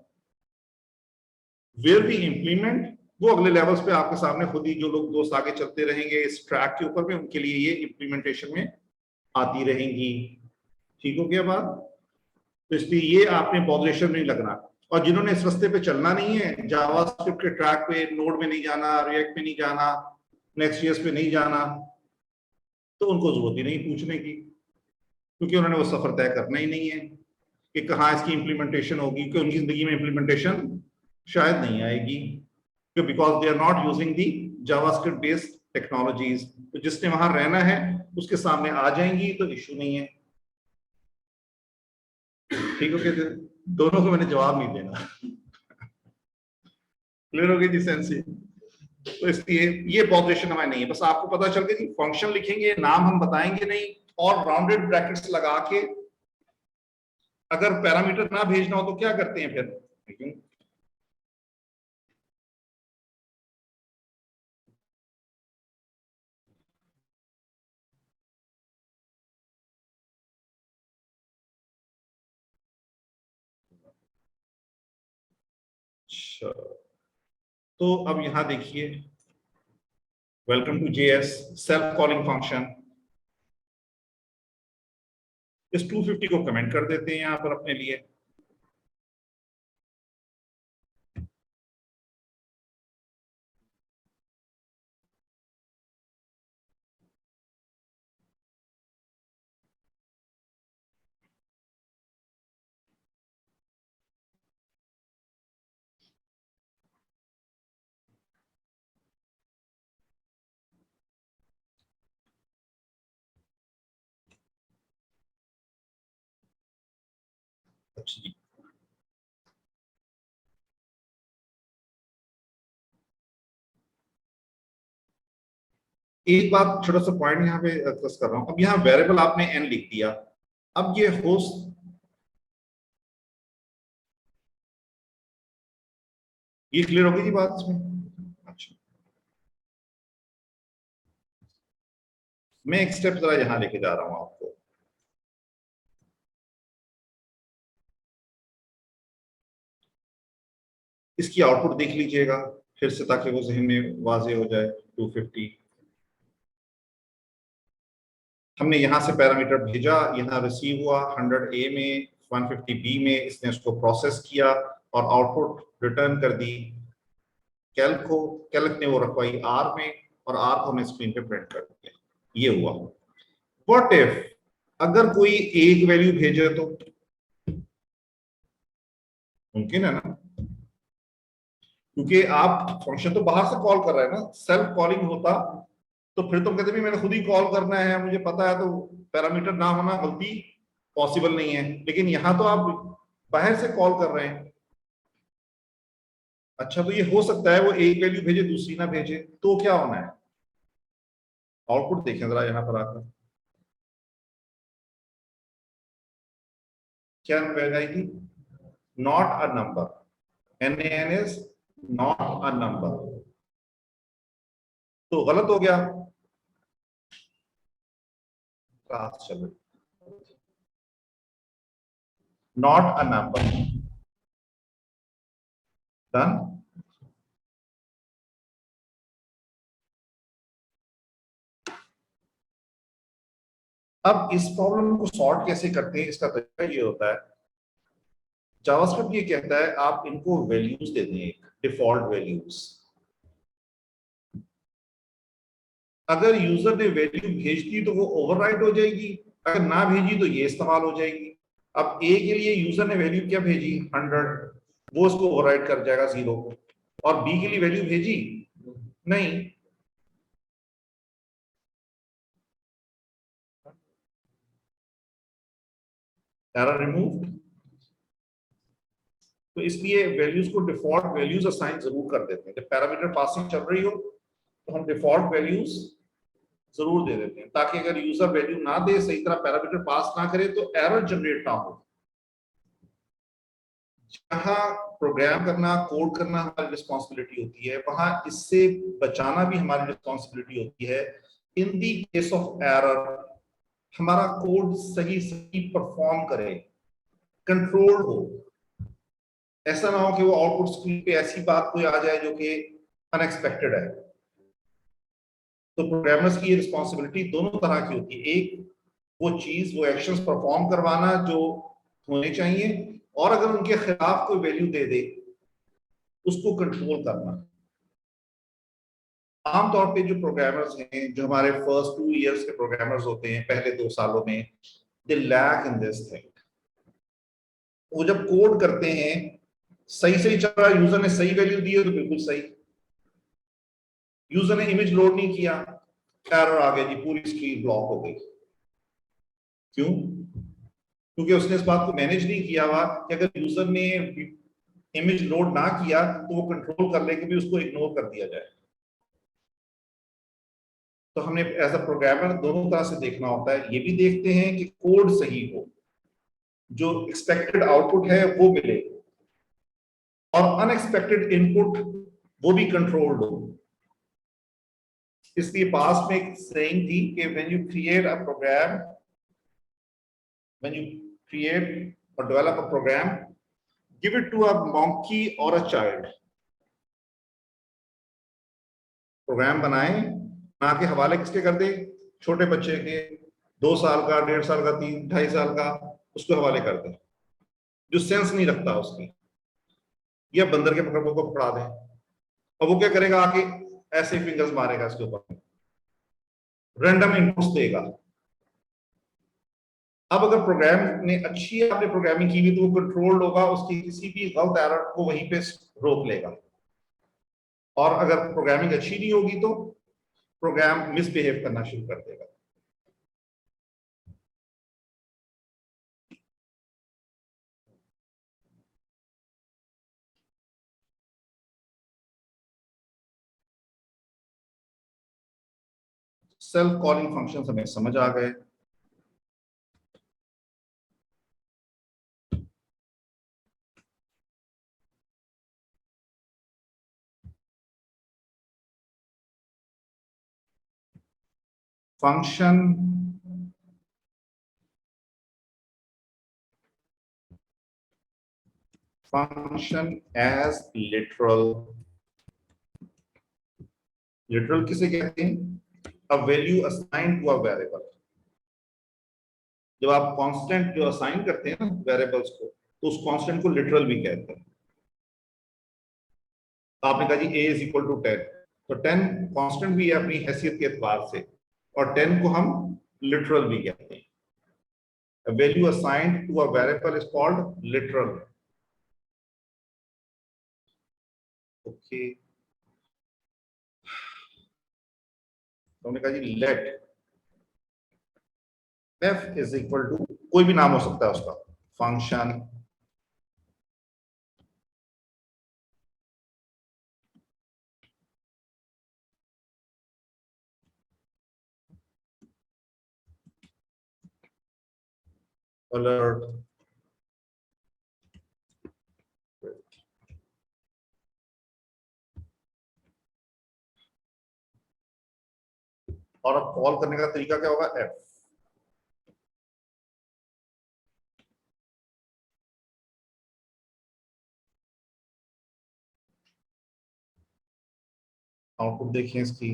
Speaker 1: वेयर वी इम्प्लीमेंट, वो अगले लेवल्स पे आपके सामने खुद ही जो लोग दोस्त आगे चलते रहेंगे इस ट्रैक के ऊपर में, उनके लिए ये इम्प्लीमेंटेशन में आती रहेंगी। ठीक हो गया बात? तो इसलिए ये आपने बॉदरेशन नहीं लगना। और जिन्होंने इस रास्ते पे चलना नहीं है, जावास्क्रिप्ट के ट्रैक पे, नोड में नहीं जाना, रिएक्ट में नहीं जाना, नेक्स्ट.जेएस पे नहीं जाना, तो उनको जरूरत ही नहीं पूछने की, क्योंकि उन्होंने वो सफर तय करना ही नहीं है कि कहाँ इसकी इंप्लीमेंटेशन होगी, कि उनकी जिंदगी में इंप्लीमेंटेशन शायद नहीं आएगी, because they are not using the JavaScript based technologies. तो जिसने वहां रहना है उसके सामने आ जाएंगी, तो इश्यू नहीं है। ठीक हो गया? दोनों को मैंने जवाब नहीं देना। क्लियर हो गई जी सेंसी? तो इसलिए ये पॉपुलेशन हमारे नहीं है। बस आपको पता चल गया कि फंक्शन लिखेंगे, नाम हम बताएंगे नहीं, और राउंडेड ब्रैकेट्स लगा के अगर पैरामीटर ना भेजना हो तो क्या करते हैं फिर? अच्छा, तो अब यहां देखिए, welcome to JS self calling function. इस 250 को कमेंट कर देते हैं यहां पर अपने लिए। अच्छा जी, एक बात, छोटा सा पॉइंट यहाँ पे डिस्कस कर रहा हूं। अब यहाँ वेरिएबल आपने n लिख दिया, अब ये होस्ट, ये क्लियर होगी जी बात इसमें? अच्छा, मैं एक स्टेप जरा यहां लेके जा रहा हूं आपको। इसकी आउटपुट देख लीजिएगा फिर से, ताकि वो जहन में वाजे हो जाए। 250 हमने यहां से पैरामीटर भेजा, यहाँ रिसीव हुआ 100A में, 150B में, इसने उसको प्रोसेस किया और आउटपुट रिटर्न कर दी कैल्क को। कैल्क ने वो रखवाई R में, और R को हमने स्क्रीन पे प्रिंट कर दिया। ये हुआ। व्हाट इफ अगर कोई एक वैल्यू भेजे तो? मुमकिन है ना, क्योंकि आप फंक्शन तो बाहर से कॉल कर रहे हैं ना। सेल्फ कॉलिंग होता तो फिर तुम कहते भी मैंने खुद ही कॉल करना है, मुझे पता है, तो पैरामीटर ना होना गलती पॉसिबल नहीं है। लेकिन यहां तो आप बाहर से कॉल कर रहे हैं। अच्छा, तो ये हो सकता है वो एक वैल्यू भेजे दूसरी ना भेजे, तो क्या होना है? आउटपुट देखें जरा यहां पर आकर, क्या आएगी? Not a number, NaN is not a number, तो गलत हो गया। क्लास चलो, नॉट अ नंबर, डन। अब इस प्रॉब्लम को सॉर्ट कैसे करते हैं, इसका तरीका ये होता है, जावास्क्रिप्ट ये कहता है आप इनको वैल्यूज दे दें, एक डिफॉल्ट वैल्यूज। अगर यूजर ने वैल्यू भेज दी तो वो ओवरराइट हो जाएगी, अगर ना भेजी तो ये इस्तेमाल हो जाएगी। अब ए के लिए यूजर ने वैल्यू क्या भेजी? 100, वो उसको ओवरराइट कर जाएगा 0, और बी के लिए वैल्यू भेजी नहीं, एरर रिमूव्ड। तो इसलिए वैल्यूज को डिफॉल्ट वैल्यूज असाइन जरूर कर देते हैं। जब पैरामीटर पासिंग चल रही हो तो हम डिफॉल्ट वैल्यूज जरूर दे देते हैं, ताकि अगर यूजर वैल्यू ना दे, सही तरह पैरामीटर पास ना करे, तो एरर जनरेट ना हो। जहां प्रोग्राम करना, कोड करना हमारी रिस्पॉन्सिबिलिटी होती है, वहां इससे बचाना भी हमारी रिस्पॉन्सिबिलिटी होती है। इन दी केस ऑफ एरर हमारा कोड सही सही परफॉर्म करे, कंट्रोल हो। ऐसा ना हो कि वो आउटपुट स्क्रीन पे ऐसी बात कोई आ जाए जो कि अनएक्सपेक्टेड है। तो प्रोग्रामर्स की ये रिस्पॉन्सिबिलिटी दोनों तरह की होती है, एक वो चीज, वो एक्शंस परफॉर्म करवाना जो होने चाहिए, और अगर उनके खिलाफ कोई वैल्यू दे दे उसको कंट्रोल करना। आमतौर पे जो प्रोग्रामर्स हैं, जो हमारे फर्स्ट 2 इयर्स के प्रोग्रामर्स होते हैं, पहले 2 सालों में, they lack in this thing. वो जब कोड करते हैं, सही सही चल रहा है, यूजर ने सही वैल्यू दी है तो बिल्कुल सही, यूजर ने इमेज लोड नहीं किया, एरर आ गया जी, पूरी स्क्रीन ब्लॉक हो गई। क्यों? क्योंकि उसने इस बात को मैनेज नहीं किया हुआ कि अगर यूजर ने इमेज लोड ना किया तो वो कंट्रोल कर ले कि भी उसको इग्नोर कर दिया जाए। तो हमने एज अ प्रोग्रामर दोनों तरह से देखना होता है। ये भी देखते हैं कि कोड सही हो, जो एक्सपेक्टेड आउटपुट है वो मिले, और अनएक्सपेक्टेड इनपुट वो भी कंट्रोल्ड हो। इसलिए पास में एक सेइंग थी कि when you create a program, when you create or develop a program, give it to a monkey or a child। Program बनाए, बना के हवाले किसके कर दे? छोटे बच्चे के, 2 साल का, 1.5 साल का, 3 ढाई साल का, उसको हवाले कर दे, जो सेंस नहीं रखता उसकी, या बंदर के पकड़ को पकड़ा दे, और वो क्या करेगा? आके ऐसे फिंगर्स मारेगा इसके ऊपर, रैंडम इनपुट्स देगा। अब अगर प्रोग्राम ने अच्छी आपने प्रोग्रामिंग की हुई तो वो कंट्रोल्ड होगा, उसकी किसी भी गलत एरर को वहीं पे रोक लेगा। और अगर प्रोग्रामिंग अच्छी नहीं होगी तो प्रोग्राम मिसबिहेव करना शुरू कर देगा। सेल्फ कॉलिंग फंक्शन हमें समझ आ गए। Function as literal. लिटरल किसे कहते हैं? A value assign to a variable. जब आप कांस्टेंट जो असाइन करते हैं ना वेरिएबल्स को, तो उस कांस्टेंट को लिटरल भी कहते हैं। आपने कहा जी a इज इक्वल टू 10, तो 10 कांस्टेंट भी है अपनी हैसियत के एतबार से, और 10 को हम लिटरल भी कहते हैं। A value assigned to a variable is called literal. Okay. तो हमने कहा जी let f is equal to, कोई भी नाम हो सकता है उसका, फंक्शन alert और अब कॉल करने का तरीका क्या होगा, एफ। आउटपुट देखिए इसकी,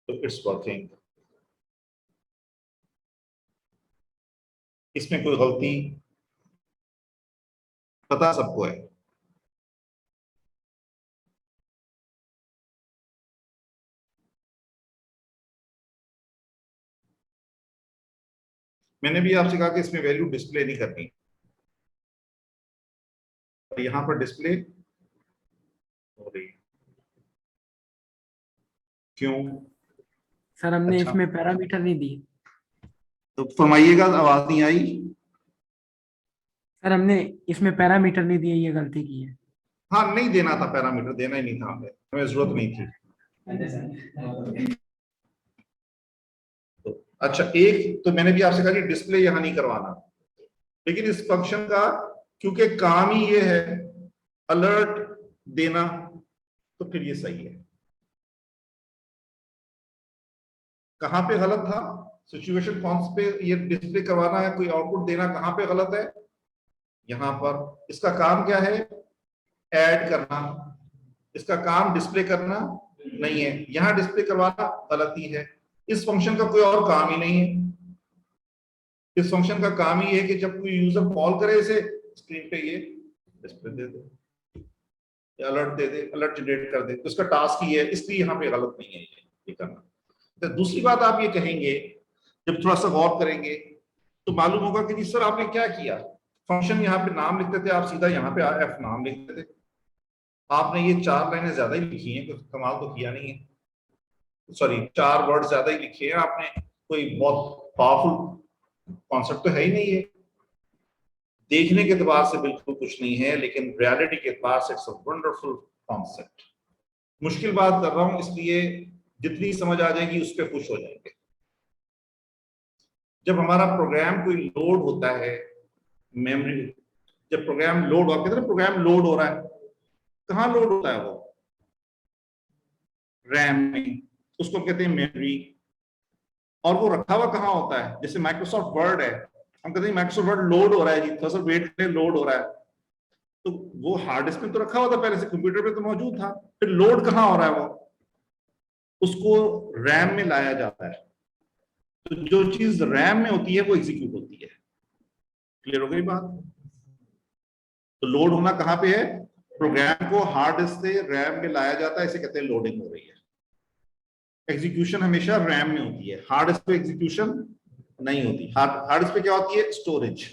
Speaker 1: तो इट्स वर्किंग। इसमें कोई गलती पता सबको है। मैंने भी आपसे कहा कि इसमें वैल्यू डिस्प्ले नहीं करनी, तो यहां पर डिस्प्ले हो रही है। क्यों?
Speaker 3: सर हमने
Speaker 1: अच्छा,
Speaker 3: इसमें पैरामीटर नहीं दिए।
Speaker 1: तो फरमाइएगा, आवाज नहीं आई।
Speaker 3: सर हमने इसमें पैरामीटर नहीं दिए, ये गलती की है।
Speaker 1: हाँ, नहीं देना था पैरामीटर, देना ही नहीं था हमें, जरूरत नहीं थी। तो अच्छा, एक तो मैंने भी आपसे कहा कि डिस्प्ले यहां नहीं करवाना, लेकिन इस फंक्शन का क्योंकि काम ही ये है अलर्ट देना, तो फिर ये सही है। कहां पे गलत था? सिचुएशन कौन पे ये डिस्प्ले करवाना है, कोई आउटपुट देना, कहां पे गलत है? यहां पर। इसका काम क्या है? ऐड करना। इसका काम डिस्प्ले करना नहीं है, यहां डिस्प्ले करवाना गलती है। इस फंक्शन का कोई और काम ही नहीं है। इस फंक्शन का काम ही है कि जब कोई यूजर कॉल करे इसे, स्क्रीन पे ये डिस्प्ले दे दे, अलर्ट दे दे, अलर्ट जनरेट कर दे, तो इसका टास्क ही है, इसलिए यहाँ पे गलत नहीं है ये करना। तो दूसरी बात आप ये कहेंगे, जब थोड़ा सा गौर करेंगे तो मालूम होगा कि जी सर आपने क्या किया, फंक्शन यहाँ पे नाम लिखते थे, आप सीधा यहाँ पे एफ नाम लिखते थे। आपने ये 4 लाइनें ज्यादा ही लिखी हैं, कुछ कमाल तो किया नहीं है, सॉरी 4 वर्ड ज्यादा ही लिखे हैं आपने, कोई बहुत पावरफुल कॉन्सेप्ट तो है ही नहीं है। देखने के एतबार से बिल्कुल कुछ नहीं है, लेकिन रियलिटी के एतबार से इट्स अ वंडरफुल कॉन्सेप्ट। मुश्किल बात कर रहा हूं, इसलिए जितनी समझ आ जाएगी उस पर खुश हो जाएंगे। जब हमारा प्रोग्राम कोई लोड होता है मेमोरी, जब प्रोग्राम लोड हो, कहते हैं प्रोग्राम लोड हो रहा है, कहाँ लोड होता है वो? रैम में, उसको कहते हैं मेमोरी। और वो रखा हुआ कहाँ होता है? जैसे माइक्रोसॉफ्ट वर्ड है, हम कहते हैं माइक्रोसॉफ्ट वर्ड लोड हो रहा है जी, थोड़ा सा वेट करें, लोड हो रहा है, तो वो हार्ड डिस्क में तो रखा हुआ था पहले से, कंप्यूटर पे तो मौजूद था, फिर लोड कहाँ हो रहा है? वो उसको रैम में लाया जाता है। तो जो चीज रैम में होती है वो एग्जीक्यूट होती है। क्लियर हो गई बात? तो लोड होना कहाँ पे है? प्रोग्राम को हार्ड डिस्क से रैम में लाया जाता है, इसे कहते हैं लोडिंग हो रही है। एग्जीक्यूशन हमेशा रैम में होती है, हार्ड डिस्क पे एग्जीक्यूशन नहीं होती। हार्ड डिस्क पे क्या होती है? स्टोरेज।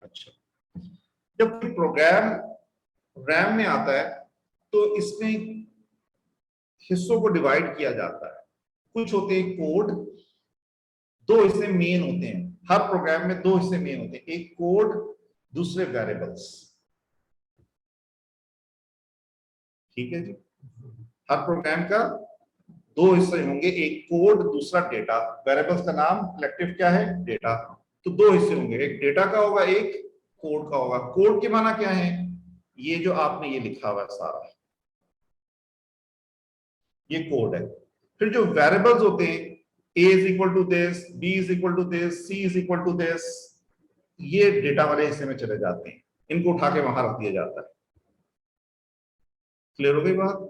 Speaker 1: अच्छा, जब कोई प्रोग्राम रैम में आता है तो इसमें हिस्सों को डिवाइड किया जाता है। कुछ होते हैं कोड, 2 हिस्से मेन होते हैं हर प्रोग्राम में, 2 हिस्से मेन होते हैं, एक कोड, दूसरे वेरिएबल्स। ठीक है जी, हर प्रोग्राम का 2 हिस्से होंगे, एक कोड, दूसरा डेटा। वेरिएबल्स का नाम कलेक्टिव क्या है? डेटा। तो 2 हिस्से होंगे, एक डेटा का होगा, एक कोड का होगा। कोड के माना क्या है? ये जो आपने ये लिखा हुआ है सारा, ये कोड है। फिर जो वेरिएबल्स होते हैं, a is equal to this, b is equal to this, c is equal to this, ये डेटा वाले हिस्से में चले जाते हैं, इनको उठा के वहां रख दिया जाता है। क्लियर हो गई बात?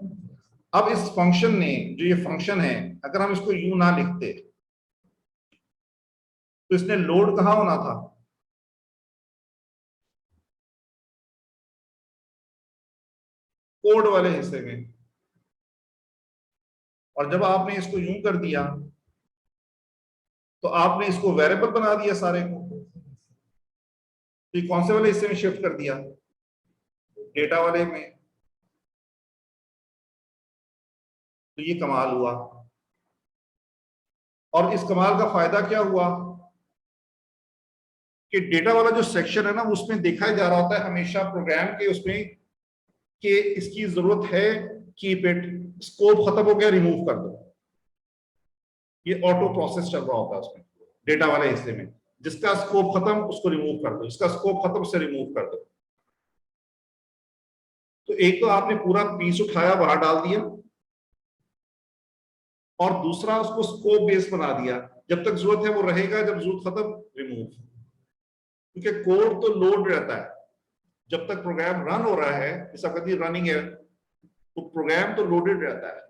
Speaker 1: अब इस फंक्शन ने, जो ये फंक्शन है, अगर हम इसको यूं ना लिखते तो इसने लोड कहां होना था? कोड वाले हिस्से में। और जब आपने इसको यूं कर दिया तो आपने इसको वेरिएबल बना दिया सारे को, तो ये कौन से वाले हिस्से में शिफ्ट कर दिया? डेटा वाले में। तो ये कमाल हुआ। और इस कमाल का फायदा क्या हुआ कि डेटा वाला जो सेक्शन है ना, उसमें देखा जा रहा होता है हमेशा प्रोग्राम के उसमें कि इसकी जरूरत है, कीप इट, स्कोप खत्म हो गया, रिमूव कर दो। ये ऑटो प्रोसेस चल रहा होता है उसमें, डेटा वाले हिस्से में। जिसका स्कोप खत्म उसको रिमूव कर दो, इसका स्कोप खत्म उसे रिमूव कर दो। तो तो एक तो आपने पूरा पीस उठाया बाहर डाल दिया, और दूसरा उसको स्कोप बेस बना दिया, जब तक जरूरत है वो रहेगा, जब जरूरत खत्म रिमूव। क्योंकि कोड तो लोड रहता है, जब तक प्रोग्राम रन हो रहा है, जैसा कभी रनिंग है तो प्रोग्राम तो लोडेड रहता है,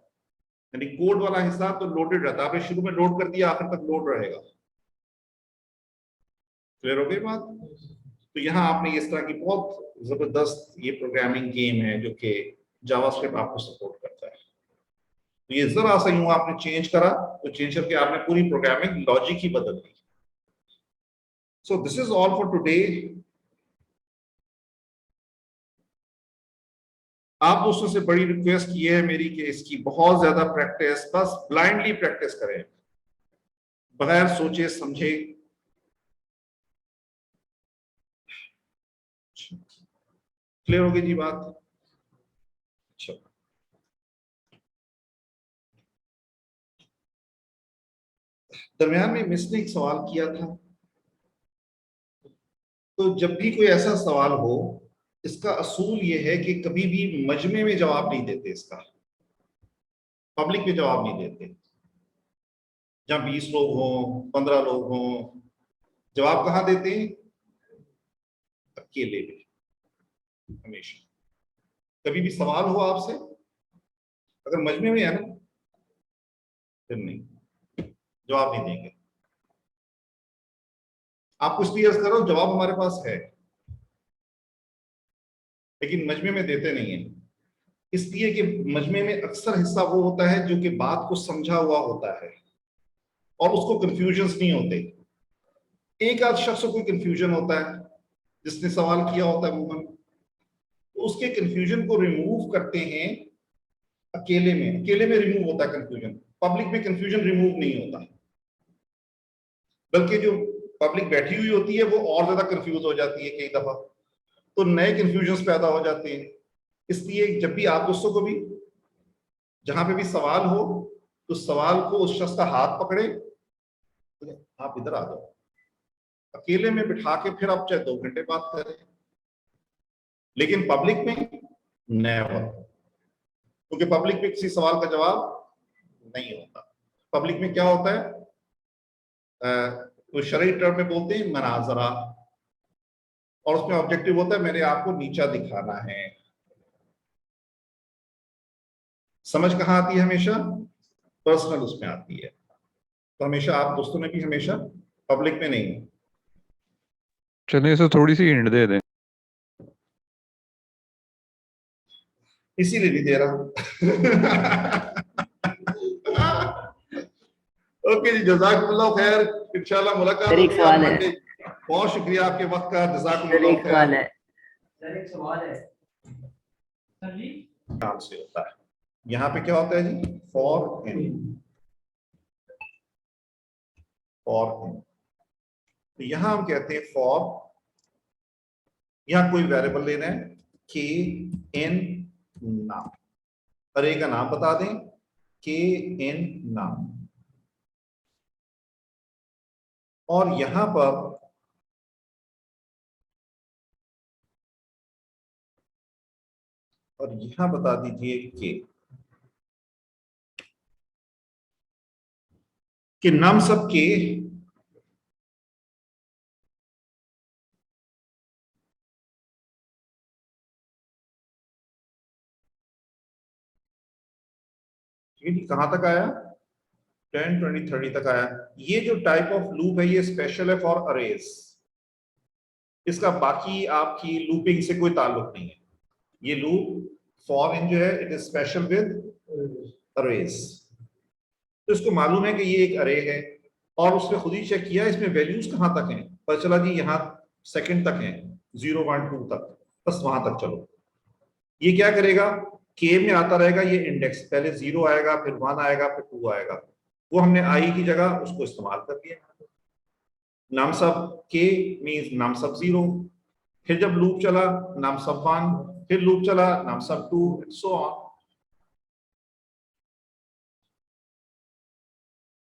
Speaker 1: यानी कोड वाला हिस्सा तो लोडेड रहता है। आपने शुरू में लोड कर दिया, आखिर तक लोड रहेगा। क्लियर हो गई बात? तो यहाँ आपने इस तरह की बहुत जबरदस्त ये प्रोग्रामिंग गेम है जो कि जावास्क्रिप्ट आपको सपोर्ट करता है। तो ये जरा सा यूं आपने चेंज करा, तो चेंज करके आपने पूरी प्रोग्रामिंग लॉजिक ही बदल दी। So this is all for today. आप दोस्तों से बड़ी रिक्वेस्ट ये है मेरी कि इसकी बहुत ज्यादा प्रैक्टिस, बस ब्लाइंडली प्रैक्टिस करें, बगैर सोचे समझे। क्लियर हो गई जी बात? अच्छा, दरमियान में मिस ने एक सवाल किया था, तो जब भी कोई ऐसा सवाल हो, इसका असूल ये है कि कभी भी मजमे में जवाब नहीं देते, इसका पब्लिक में जवाब नहीं देते। जहां 20 लोग हों, 15 लोग हों, जवाब कहां देते हैं? अकेले में, हमेशा। कभी भी सवाल हो आपसे, अगर मजमे में है ना, फिर नहीं, जवाब नहीं देंगे। आप कुछ भी अर्ज करो, जवाब हमारे पास है, लेकिन मजमे में देते नहीं है। इसलिए कि मजमे में अक्सर हिस्सा वो होता है जो कि बात को समझा हुआ होता है और उसको कंफ्यूजन्स नहीं होते। एक आध शख्स को कोई कंफ्यूजन होता है जिसने सवाल किया होता है अमूमन, तो उसके कंफ्यूजन को रिमूव करते हैं अकेले में। अकेले में रिमूव होता है कंफ्यूजन, पब्लिक में कंफ्यूजन रिमूव नहीं होता, बल्कि जो पब्लिक बैठी हुई होती है वो और ज्यादा कंफ्यूज हो जाती है कई दफा, तो नए कंफ्यूजन्स पैदा हो जाते हैं। इसलिए जब भी आप दोस्तों को भी जहां पे भी सवाल हो, तो सवाल को उस शख्स का हाथ पकड़े, तो आप इधर आ जाओ, अकेले में बिठा के फिर आप चाहे 2 घंटे बात करें, लेकिन पब्लिक में नेवर, क्योंकि पब्लिक में किसी सवाल का जवाब नहीं होता। पब्लिक में क्या होता है, तो शरई टर्म में बोलते हैं मनाजरा, और उसमें ऑब्जेक्टिव होता है मैंने आपको नीचा दिखाना है। समझ कहाँ आती है? हमेशा पर्सनल उसमें आती है। तो हमेशा आप दोस्तों ने भी हमेशा पब्लिक में नहीं।
Speaker 2: चलिए इसे थोड़ी सी हिंट दे दें।
Speaker 1: इसीलिए नहीं दे रहा। ओके जी, जज़ाकल्लाह खैर, इंशाल्लाह मुलाकात
Speaker 3: सर, एक
Speaker 1: होगी
Speaker 3: सवाल
Speaker 1: आपसे।
Speaker 3: है।
Speaker 1: बहुत शुक्रिया आपके वक्त का,
Speaker 3: सर
Speaker 1: जज़ाकल्लाह
Speaker 3: एक सवाल
Speaker 1: खैर।
Speaker 3: है। सर एक सवाल है। सर जी,
Speaker 1: नाम से होता है, यहाँ पे क्या होता है जी? For in, for in. तो यहाँ हम कहते हैं फॉर, यहाँ कोई वेरिएबल लेना है, के एन नाम, अरे का नाम बता दें, के एन नाम, और यहां पर और यहां बता दीजिए कि नाम सब के कहां तक आया? 10, 20, 30 तक आया। ये जो टाइप ऑफ लूप है ये स्पेशल है फॉर अरेज, इसका बाकी आपकी लूपिंग से कोई ताल्लुक नहीं है। ये लूप फॉर इन जो है it is special with arrays. तो इसको मालूम है कि ये एक अरे है, और उसने खुद ही चेक किया इसमें वैल्यूज कहां तक हैं, पता चला जी यहाँ सेकंड तक हैं, 0, 1, 2 तक, बस वहां तक चलो। ये क्या करेगा, के में आता रहेगा ये इंडेक्स, पहले 0 आएगा, फिर 1 आएगा, फिर 2 आएगा, वो हमने आई की जगह उसको इस्तेमाल कर दिया। नाम सब के मींस नाम सब 0, फिर जब लूप चला नाम सब 1, फिर लूप चला नाम सब 2, सो ऑन।